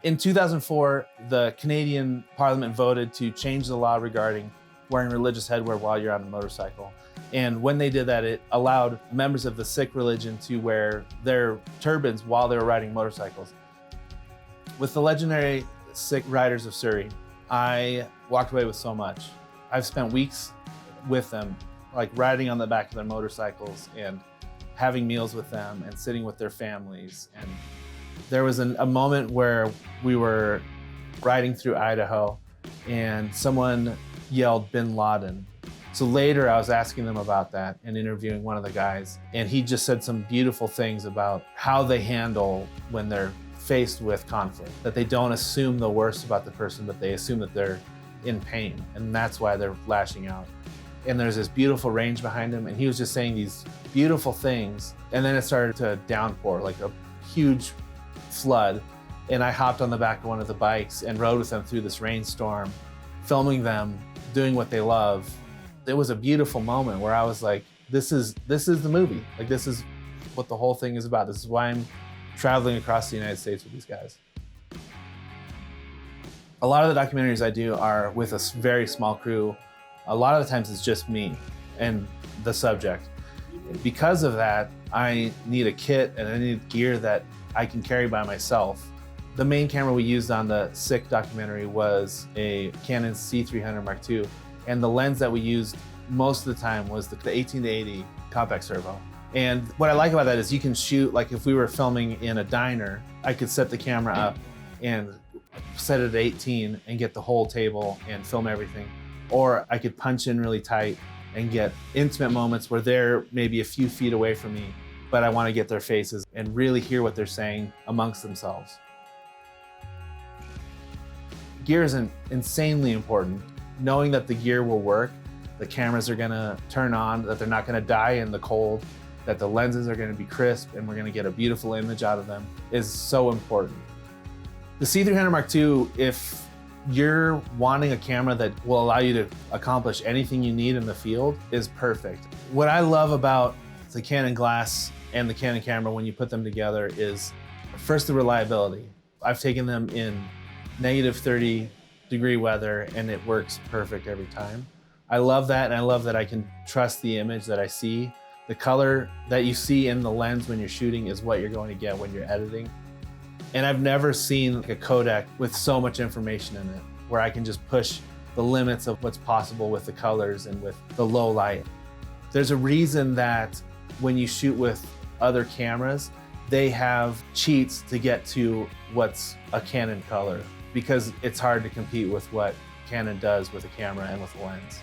In 2004, the Canadian Parliament voted to change the law regarding wearing religious headwear while you're on a motorcycle. And when they did that, it allowed members of the Sikh religion to wear their turbans while they were riding motorcycles. With the legendary Sikh riders of Surrey, I walked away with so much. I've spent weeks with them, like riding on the back of their motorcycles and having meals with them and sitting with their families. And there was a moment where we were riding through Idaho and someone yelled Bin Laden. So later I was asking them about that and interviewing one of the guys, and he just said some beautiful things about how they handle when they're faced with conflict, that they don't assume the worst about the person, but they assume that they're in pain, and that's why they're lashing out. And there's this beautiful range behind him, and he was just saying these beautiful things, and then it started to downpour, like a huge flood, and I hopped on the back of one of the bikes and rode with them through this rainstorm, filming them doing what they love. It was a beautiful moment where I was like, this is the movie. Like, this is what the whole thing is about. This is why I'm traveling across the United States with these guys. A lot of the documentaries I do are with a very small crew. A lot of the times it's just me and the subject. Because of that, I need a kit and I need gear that I can carry by myself. The main camera we used on the Sikh documentary was a Canon C300 Mark II, and the lens that we used most of the time was the 18-80 COMPACT-SERVO. And what I like about that is you can shoot, like if we were filming in a diner, I could set the camera up and set it at 18 and get the whole table and film everything. Or I could punch in really tight and get intimate moments where they're maybe a few feet away from me, but I want to get their faces and really hear what they're saying amongst themselves. Gear is insanely important. Knowing that the gear will work, the cameras are gonna turn on, that they're not gonna die in the cold, that the lenses are gonna be crisp and we're gonna get a beautiful image out of them is so important. The C300 Mark II, if you're wanting a camera that will allow you to accomplish anything you need in the field, is perfect. What I love about the Canon glass and the Canon camera when you put them together is first the reliability. I've taken them in -30-degree weather and it works perfect every time. I love that, and I love that I can trust the image that I see. The color that you see in the lens when you're shooting is what you're going to get when you're editing. And I've never seen a Kodak with so much information in it, where I can just push the limits of what's possible with the colors and with the low light. There's a reason that when you shoot with other cameras, they have cheats to get to what's a Canon color, because it's hard to compete with what Canon does with a camera and with a lens.